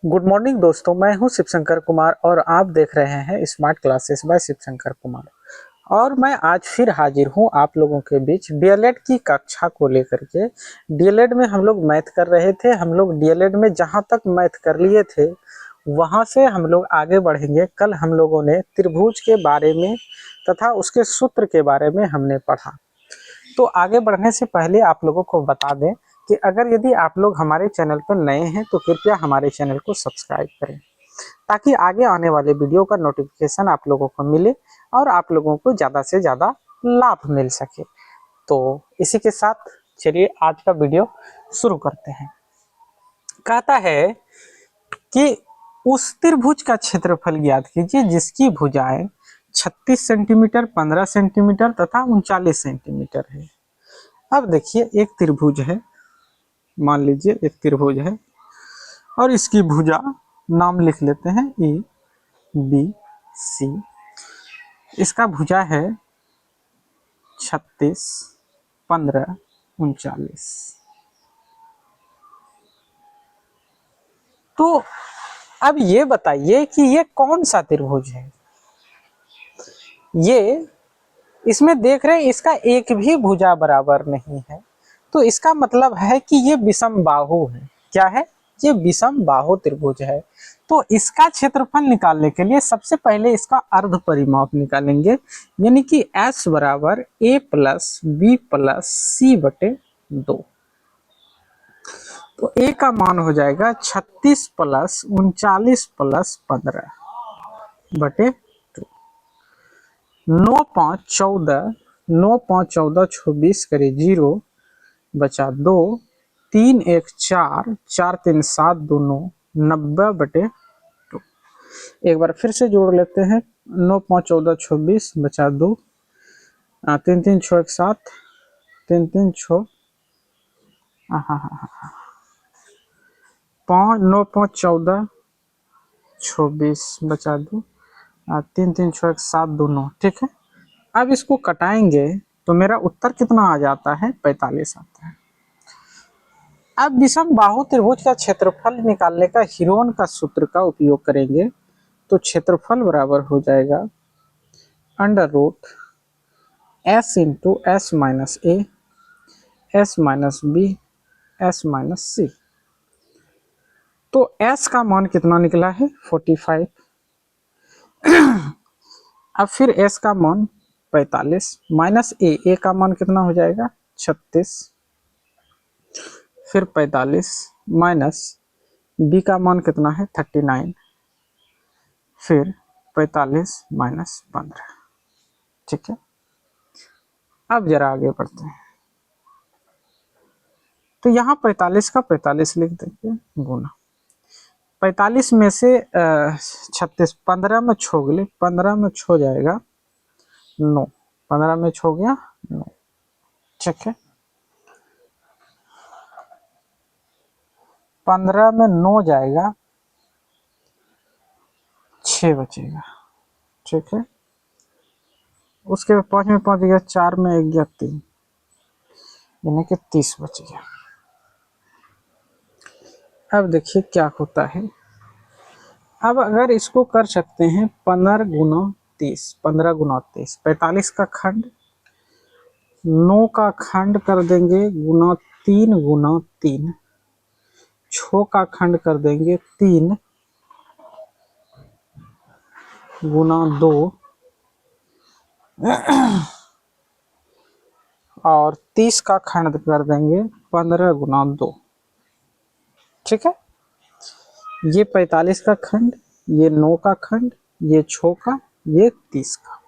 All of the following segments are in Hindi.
गुड मॉर्निंग दोस्तों, मैं हूं शिव शंकर कुमार और आप देख रहे हैं smart classes by Shiv Shankar Kumar. और मैं आज फिर हाजिर हूं आप लोगों के बीच डीएलएड की कक्षा को लेकर के। डीएलएड में हम लोग मैथ कर रहे थे। हम लोग डीएलएड में जहां तक मैथ कर लिए थे वहां से हम लोग आगे बढ़ेंगे। कल हम लोगों ने त्रिभुज के बारे में तथा उसके सूत्र के बारे में हमने पढ़ा। तो आगे बढ़ने से पहले आप लोगों को बता दें कि अगर यदि आप लोग हमारे चैनल पर नए हैं तो कृपया हमारे चैनल को सब्सक्राइब करें ताकि आगे आने वाले वीडियो का नोटिफिकेशन आप लोगों को मिले और आप लोगों को ज़्यादा से ज़्यादा लाभ मिल सके। तो इसी के साथ चलिए आज का वीडियो शुरू करते हैं। कहता है कि उस त्रिभुज का क्षेत्रफल ज्ञात कीजिए जिसकी भुजाएं 36 सेंटीमीटर, 15 सेंटीमीटर तथा 39 सेंटीमीटर है। अब देखिए, एक त्रिभुज है, मान लीजिए एक त्रिभुज है और इसकी भुजा नाम लिख लेते हैं ए बी सी। इसका भुजा है 36, 15, 39। तो अब ये बताइए कि ये कौन सा त्रिभुज है। ये इसमें देख रहे हैं इसका एक भी भुजा बराबर नहीं है, तो इसका मतलब है कि ये विषम बाहु है। क्या है? ये विषम बाहु त्रिभुज है। तो इसका क्षेत्रफल निकालने के लिए सबसे पहले इसका अर्ध परिमाप निकालेंगे, यानी कि S बराबर a प्लस बी प्लस सी बटे 2। तो a का मान हो जाएगा 36 प्लस 39 प्लस 15 बटे 2। 9 5 14, 9 5 14 26 करे 0 बचा 2, 3 1 4, 4 3 7 2 9, 90 बटे 2। एक बार फिर से जोड़ लेते हैं। 9 5 14 26 बचा 2, 3 3 6 1 7, 3 3 6, 9 5 14 26 बचा 2, 3 3 6 1 7 2 9। ठीक है, अब इसको कटाएंगे तो मेरा उत्तर कितना आ जाता है? 45 आता है। अब विषम बाहु त्रिभुज का क्षेत्रफल निकालने का हीरोन का सूत्र का उपयोग करेंगे तो क्षेत्रफल बराबर हो जाएगा under root s into s minus a, s minus b, s minus c. तो एस का मान कितना निकला है? 45। अब फिर एस का मान 45 माइनस ए का मान कितना हो जाएगा? 36। फिर 45 माइनस बी का मान कितना है? 39। फिर 45 माइनस 15। ठीक है, अब जरा आगे बढ़ते हैं। तो यहाँ 45 का 45 लिख देंगे गुना 45 में से 36, 15 में छो गए, 15 में छो जाएगा 9, 15 में छो गया 9। ठीक है, 15 में 9 जाएगा 6 बचेगा। ठीक है, उसके बाद 5 में 5 गया, 4 में 1 गया 3, यानी कि 30 बच गया। अब देखिए क्या होता है। अब अगर इसको कर सकते हैं 15 गुना 30, 15 गुना 30, 45 का खंड 9 का खंड कर देंगे गुना 3 गुना 3, 6 का खंड कर देंगे 3 गुना 2 और 30 का खंड कर देंगे 15 गुना 2। ठीक है, ये 45 का खंड, ये 9 का खंड, ये 6 का, ये 30 का।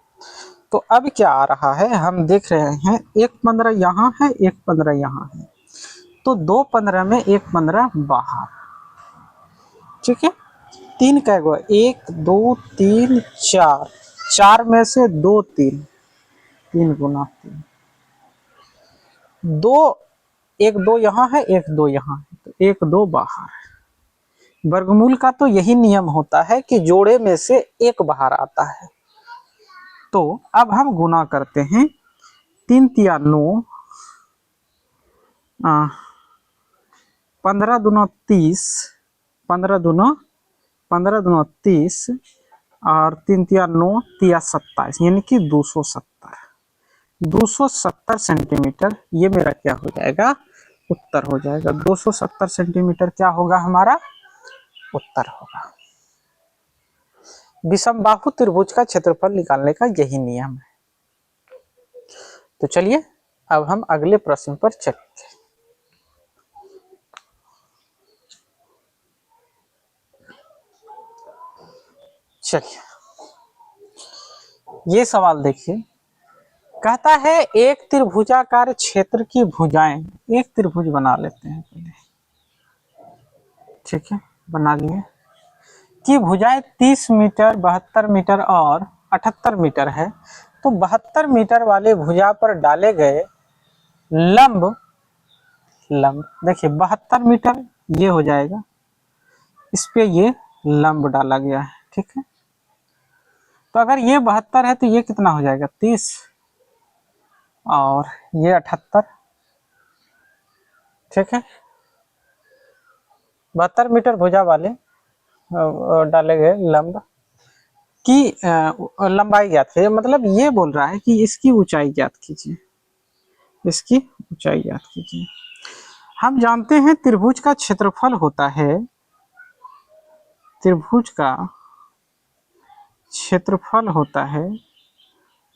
तो अब क्या आ रहा है, हम देख रहे हैं एक 15 यहाँ है, एक 15 यहाँ है, तो 2 15 में एक 15 बाहर। ठीक है, 3 का 1 2 3 4, 4 में से 2 3, 3 गुना 3, 2 1 2 यहाँ है, 1 2 यहाँ है, तो 1 2 बाहर। वर्गमूल का तो यही नियम होता है कि जोड़े में से एक बाहर आता है। तो अब हम गुना करते हैं। 3 तिया 9, 15 दूना 30, 15 दूना 30 और 3 तिया 9 तिया 27 यानी कि 270 सेंटीमीटर ये मेरा क्या हो जाएगा, उत्तर हो जाएगा। 270 सेंटीमीटर क्या होगा हमारा उत्तर होगा। विषमबाहु त्रिभुज का क्षेत्रफल निकालने का यही नियम है। तो चलिए अब हम अगले प्रश्न पर चलते हैं। चलिए ये सवाल देखिए, कहता है एक त्रिभुजाकार क्षेत्र की भुजाएं, एक त्रिभुज बना लेते हैं पहले, ठीक है बना लिए, कि भुजाएं 30 मीटर 72 मीटर और 78 मीटर है। तो 72 मीटर वाले भुजा पर डाले गए लंब देखिए 72 मीटर ये हो जाएगा, इस पे ये लंब डाला गया है, ठीक है। तो अगर ये 72 है तो ये कितना हो जाएगा 30 और ये 78, ठीक है। 72 मीटर भुजा वाले डाले गए लंब की लंबाई ज्ञात है, मतलब ये बोल रहा है कि इसकी ऊंचाई ज्ञात कीजिए, इसकी ऊंचाई ज्ञात कीजिए। हम जानते हैं त्रिभुज का क्षेत्रफल होता है, त्रिभुज का क्षेत्रफल होता है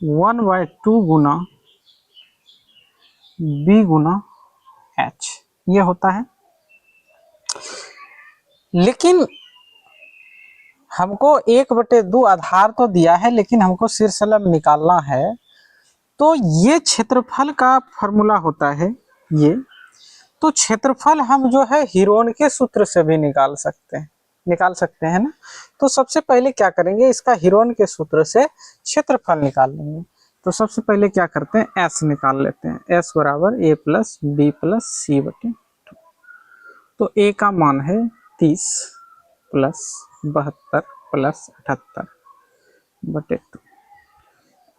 1/2 गुना b गुना h, ये होता है। लेकिन हमको 1/2 आधार तो दिया है, लेकिन हमको शीर्षलंब निकालना है। तो ये क्षेत्रफल का फॉर्मूला होता है ये, तो क्षेत्रफल हम जो है हीरोन के सूत्र से भी निकाल सकते हैं ना। तो सबसे पहले क्या करेंगे, इसका हीरोन के सूत्र से क्षेत्रफल निकाल लेंगे। तो सबसे पहले क्या करते हैं, एस निकाल लेते हैं, एस बराबर a प्लस बी प्लस सी बटे 2। तो a का मान है 30 प्लस 72 प्लस 78 बटे 2।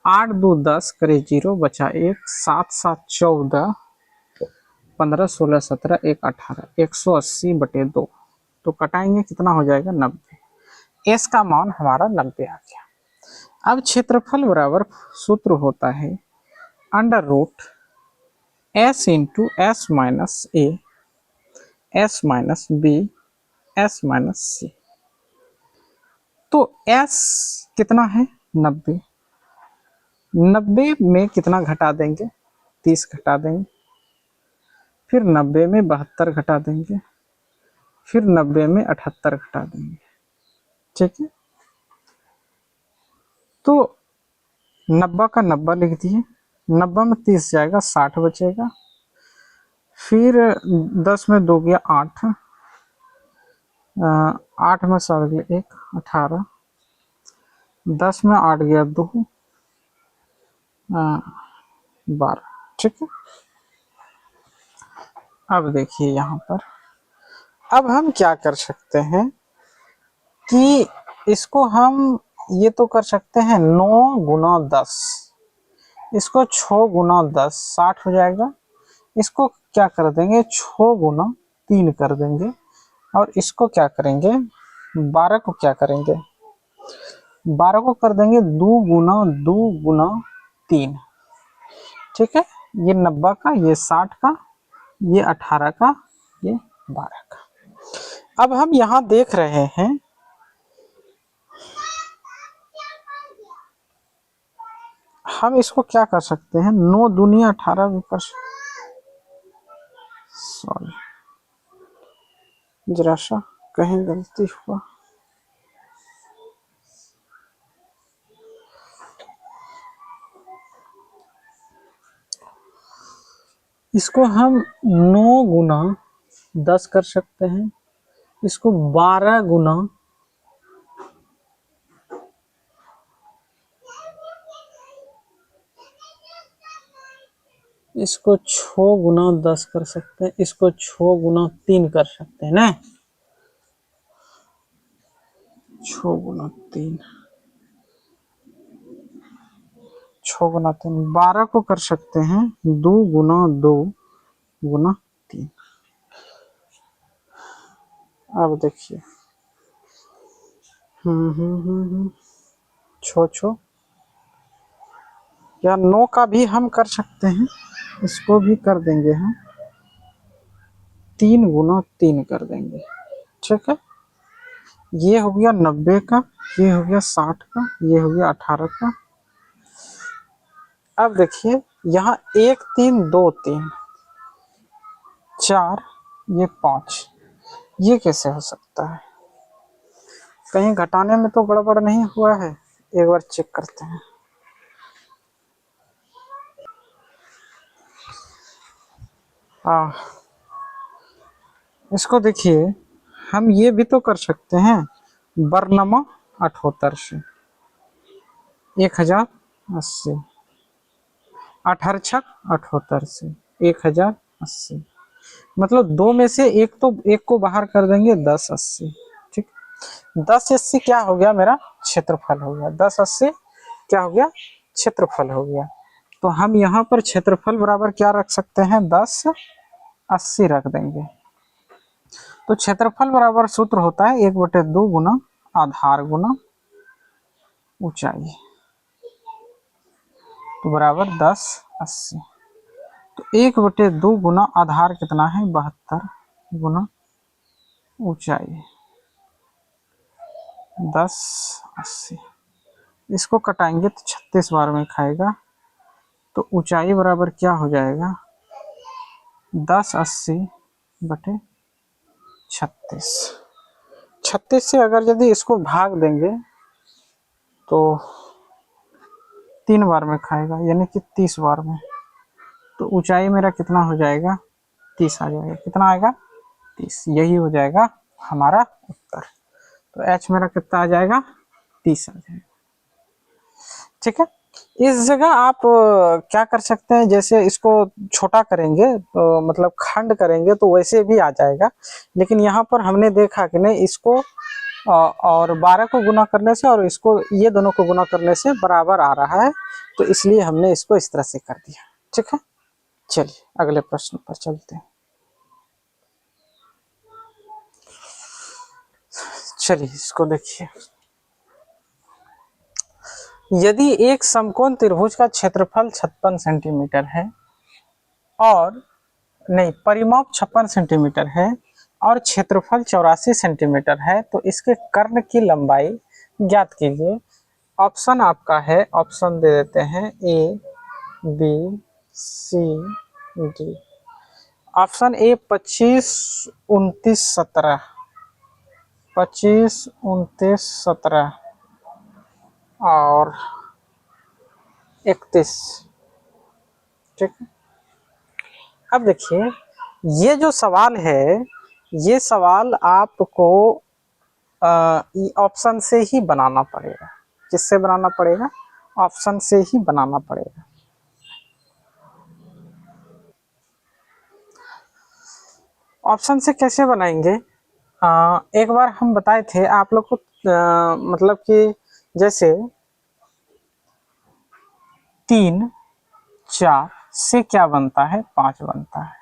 8 2 10 करे 0 बचा 1, 7 7 14 15 16 17 1 18, 180 बटे 2। तो कटाएंगे कितना हो जाएगा 90। एस का मान हमारा 90 आ गया। अब क्षेत्रफल बराबर सूत्र होता है under root s into s minus a, s minus b, s minus c. तो एस कितना है 90, 90 में कितना घटा देंगे 30 घटा देंगे, फिर 90 में 72 घटा देंगे, फिर 90 में 78 घटा देंगे, ठीक है। तो 90 का 90 लिख दिए, 90 में 30 जाएगा 60 बचेगा, फिर 10 में 2 गया 8, 8 में 7 गया 1 18, 10 में 8 गया 2 12, ठीक है। अब देखिए यहाँ पर, अब हम क्या कर सकते हैं कि इसको हम ये तो कर सकते हैं 9 गुना 10, इसको 6 गुना 10 60 हो जाएगा। इसको क्या कर देंगे 6 गुना 3 कर देंगे, और इसको क्या करेंगे 12 को क्या करेंगे 12 को कर देंगे 2 गुना 3, ठीक है। ये 90 का, ये 60 का, ये 18 का, ये 12 का। अब हम यहाँ देख रहे हैं हम इसको क्या कर सकते हैं 9 दूनी 18 भी कर, सॉरी जरा सा कहीं गलती हुआ, इसको हम 9 गुना 10 कर सकते हैं, इसको 12 गुना इसको 6 गुना 10 कर सकते हैं, इसको 6 गुना 3 कर सकते हैं ना, 6 गुना 3, 6 गुना 3 12 को कर सकते हैं 2 गुना 2 गुना 3। अब देखिए छो या 9 का भी हम कर सकते हैं, इसको भी कर देंगे हम 3 गुना 3 कर देंगे। ठीक है, ये हो गया 90 का, ये हो गया 60 का, ये हो गया 18 का। अब देखिए यहाँ 1 3 2 3 4, ये 5, ये कैसे हो सकता है? कहीं घटाने में तो गड़बड़ नहीं हुआ है? एक बार चेक करते हैं। हाँ, इसको देखिए हम ये भी तो कर सकते हैं बरनमा 78 से 1080, 18 छक 78 से 1080, मतलब दो में से एक तो एक को बाहर कर देंगे 1080। ठीक, 1080 क्या हो गया? मेरा क्षेत्रफल हो गया। 1080 क्या हो गया? क्षेत्रफल हो गया। तो हम यहाँ पर क्षेत्रफल बराबर क्या रख सकते हैं? 1080 रख देंगे। तो क्षेत्रफल बराबर सूत्र होता है 1/2 गुना आधार गुना ऊंचाई, तो बराबर 1080। तो 1/2 गुना आधार कितना है? 72 गुना ऊंचाई 1080। इसको कटाएंगे तो 36 बार में खाएगा। तो ऊंचाई बराबर क्या हो जाएगा? 1080/36। 36 से अगर यदि इसको भाग देंगे तो 3 बार में खाएगा, यानी कि 30 बार में। तो ऊंचाई मेरा कितना हो जाएगा? 30 आ जाएगा। कितना आएगा? 30। यही हो जाएगा हमारा उत्तर। तो एच मेरा कितना आ जाएगा? 30 आ जाएगा। ठीक है, इस जगह आप क्या कर सकते हैं, जैसे इसको छोटा करेंगे तो मतलब खंड करेंगे तो वैसे भी आ जाएगा, लेकिन यहाँ पर हमने देखा कि नहीं, इसको और 12 को गुना करने से और इसको ये दोनों को गुना करने से बराबर आ रहा है, तो इसलिए हमने इसको इस तरह से कर दिया। ठीक है, चलिए अगले प्रश्न पर चलते हैं। चलिए इसको देखिए, यदि एक समकोण त्रिभुज का क्षेत्रफल 56 सेंटीमीटर है और नहीं, परिमाप 56 सेंटीमीटर है और क्षेत्रफल 84 सेंटीमीटर है, तो इसके कर्ण की लंबाई ज्ञात कीजिए। ऑप्शन आपका है, ऑप्शन दे देते हैं A B C D. Option A 25 29 17, 25 29 17 और 31। ठीक है, अब देखिए ये जो सवाल है, ये सवाल आपको ऑप्शन से ही बनाना पड़ेगा। किससे बनाना पड़ेगा? ऑप्शन से ही बनाना पड़ेगा। ऑप्शन से कैसे बनाएंगे? एक बार हम बताए थे आप लोग को, मतलब कि जैसे 3 4 से क्या बनता है? 5 बनता है,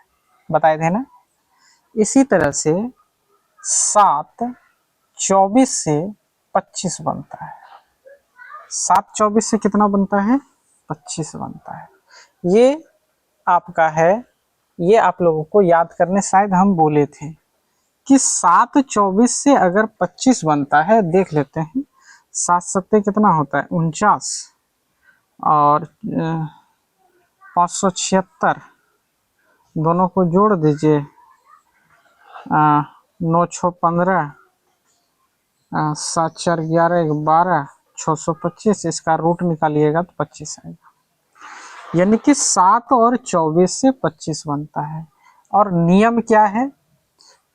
बताए थे ना। इसी तरह से 7 24 से 25 बनता है। 7 24 से कितना बनता है? 25 बनता है। ये आपका है, ये आप लोगों को याद करने शायद हम बोले थे कि 7 24 से अगर 25 बनता है, देख लेते हैं। 7 7 कितना होता है? 49 और 576, दोनों को जोड़ दीजिए। 9 6 15, 7 4 11 12, 625। इसका रूट निकालिएगा तो 25 आएगा, यानी कि 7 और 24 से 25 बनता है। और नियम क्या है?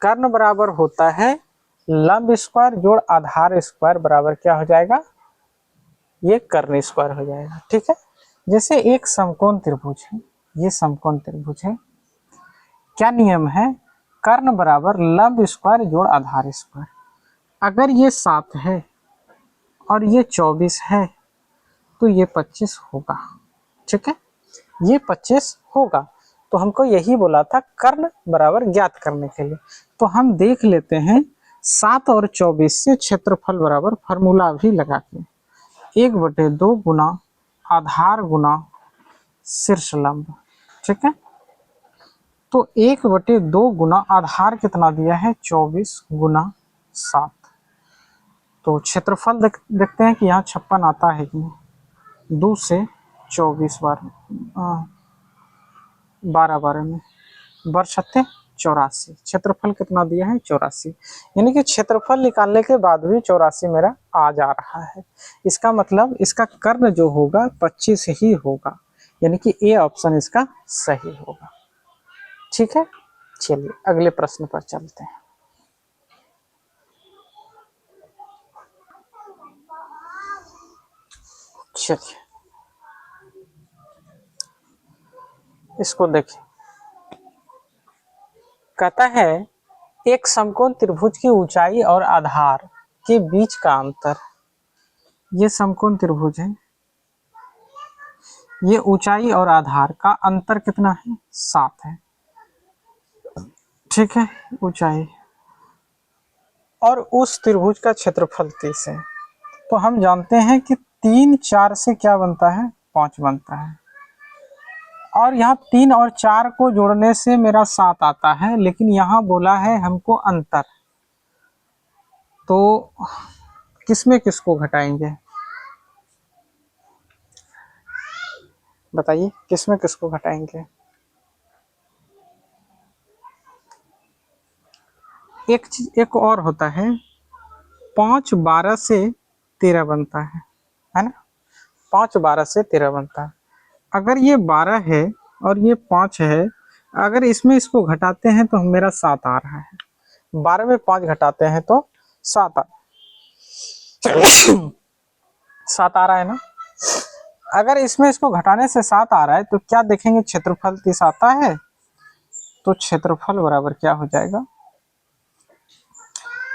कर्ण बराबर होता है लंब स्क्वायर जोड़ आधार स्क्वायर बराबर क्या हो जाएगा? ये कर्ण स्क्वायर हो जाएगा। ठीक है, जैसे एक समकोण त्रिभुज है, ये समकोण त्रिभुज है, क्या नियम है? कर्ण बराबर लंब स्क्वायर जोड़ आधार स्क्वायर। अगर ये 7 है और ये 24 है तो ये 25 होगा। ठीक है, ये 25 होगा। तो हमको यही बोला था कर्ण बराबर ज्ञात करने के लिए। तो हम देख लेते हैं 7 और 24 से क्षेत्रफल बराबर फार्मूला भी लगा के 1/2 गुना आधार गुना शीर्ष लंब। ठीक है, तो 1/2 गुना आधार कितना दिया है 24 गुना 7। तो क्षेत्रफल देखते हैं कि यहाँ 56 आता है कि नहीं। 2 से 24 बार 12 में बर 7 84। क्षेत्रफल कितना दिया है 84, यानी कि क्षेत्रफल निकालने के बाद भी 84 मेरा आ जा रहा है। इसका मतलब इसका कर्ण जो होगा 25 ही होगा, यानी कि ए ऑप्शन इसका सही होगा। ठीक है, चलिए अगले प्रश्न पर चलते हैं। चलिए इसको देखिए, कहता है एक समकोण त्रिभुज की ऊंचाई और आधार के बीच का अंतर। ये समकोण त्रिभुज है, ये ऊंचाई और आधार का अंतर कितना है 7 है। ठीक है, ऊंचाई और उस त्रिभुज का क्षेत्रफल 30 है। तो हम जानते हैं कि 3 4 से क्या बनता है 5 बनता है, और यहाँ 3 और 4 को जोड़ने से मेरा 7 आता है, लेकिन यहाँ बोला है हमको अंतर। तो किसमें किसको घटाएंगे बताइए, किसमें किसको घटाएंगे। एक चीज एक और होता है, 5 12 से 13 बनता है ना। 5 12 से 13 बनता है। अगर ये 12 है और ये 5 है, अगर इसमें इसको घटाते हैं तो मेरा 7 आ रहा है। 12 में 5 घटाते हैं तो 7 7 आ रहा है ना। अगर इसमें इसको घटाने से 7 आ रहा है तो क्या देखेंगे, क्षेत्रफल 30 आता है। तो क्षेत्रफल बराबर क्या हो जाएगा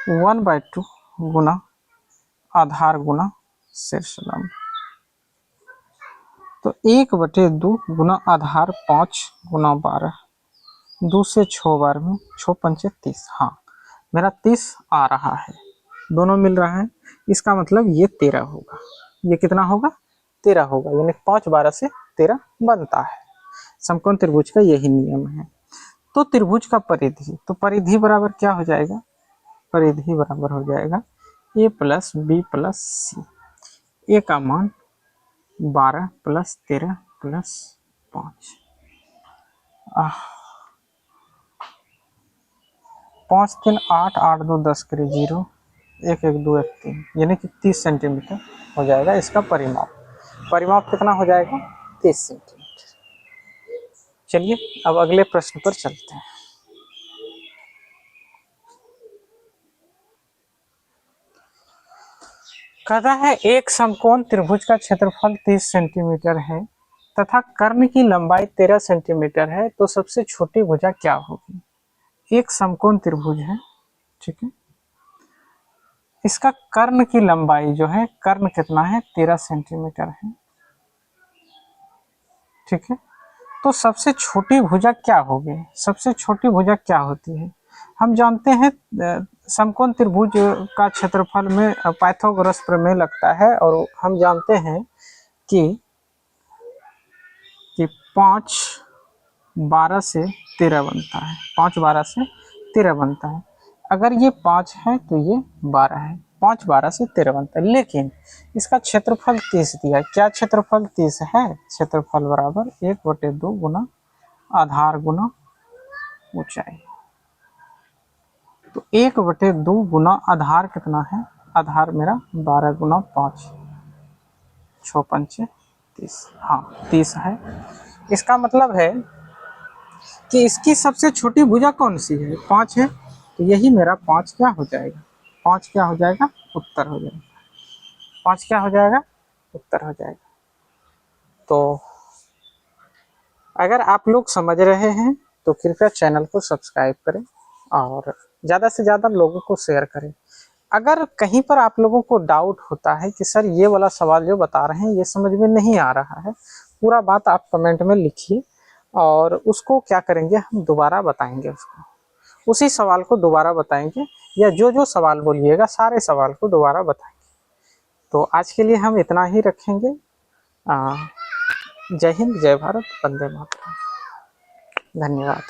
1/2 गुना आधार गुना शीर्ष लंब। तो 1/2 गुना आधार 5 गुना 12, 2 से 6 बार में 6 पंचे 30। हाँ, मेरा 30 आ रहा है, दोनों मिल रहा है। इसका मतलब ये 13 होगा। ये कितना होगा 13 होगा, यानी 5 12 से 13 बनता है। समकोण त्रिभुज का यही नियम है। तो त्रिभुज का परिधि, तो परिधि बराबर क्या हो जाएगा, परिधि बराबर हो जाएगा a प्लस बी प्लस सी। ए का मान 12 प्लस 13 प्लस 5, 5 3 8 8 2 10 करे 0, 1 1 2 1 3, यानी कि 30 सेंटीमीटर हो जाएगा इसका परिमाप। परिमाप कितना हो जाएगा 30 सेंटीमीटर। चलिए अब अगले प्रश्न पर चलते हैं। कहता है एक समकोण त्रिभुज का क्षेत्रफल 30 सेंटीमीटर है तथा कर्ण की लंबाई 13 सेंटीमीटर है, तो सबसे छोटी भुजा क्या होगी। एक समकोण त्रिभुज है, ठीक है, इसका कर्ण की लंबाई जो है, कर्ण कितना है 13 सेंटीमीटर है। ठीक है, तो सबसे छोटी भुजा क्या होगी, सबसे छोटी भुजा क्या होती है। हम जानते हैं समकोण त्रिभुज का क्षेत्रफल में पाइथागोरस प्रमेय लगता है, और हम जानते हैं कि 5 12 से 13 बनता है, 5 12 से 13 बनता है। अगर ये 5 है तो ये 12 है, 5 12 से 13 बनता है। लेकिन इसका क्षेत्रफल 30 दिया है। क्या क्षेत्रफल 30 है, क्षेत्रफल बराबर 1/2 गुना आधार गुना ऊंचाई। तो 1/2 गुना आधार कितना है, आधार मेरा 12 गुना 5, 6 पंचे 30। हाँ 30 है। इसका मतलब है कि इसकी सबसे छोटी भुजा कौन सी है, 5 है। तो यही मेरा 5 क्या हो जाएगा, 5 क्या हो जाएगा उत्तर हो जाएगा, 5 क्या हो जाएगा उत्तर हो जाएगा। तो अगर आप लोग समझ रहे हैं तो कृपया चैनल को सब्सक्राइब करें और ज़्यादा से ज़्यादा लोगों को शेयर करें। अगर कहीं पर आप लोगों को डाउट होता है कि सर ये वाला सवाल जो बता रहे हैं ये समझ में नहीं आ रहा है, पूरा बात आप कमेंट में लिखिए और उसको क्या करेंगे हम दोबारा बताएंगे, उसको उसी सवाल को दोबारा बताएंगे या जो जो सवाल बोलिएगा सारे सवाल को दोबारा बताएंगे। तो आज के लिए हम इतना ही रखेंगे। जय हिंद, जय भारत, वंदे मातरम। धन्यवाद।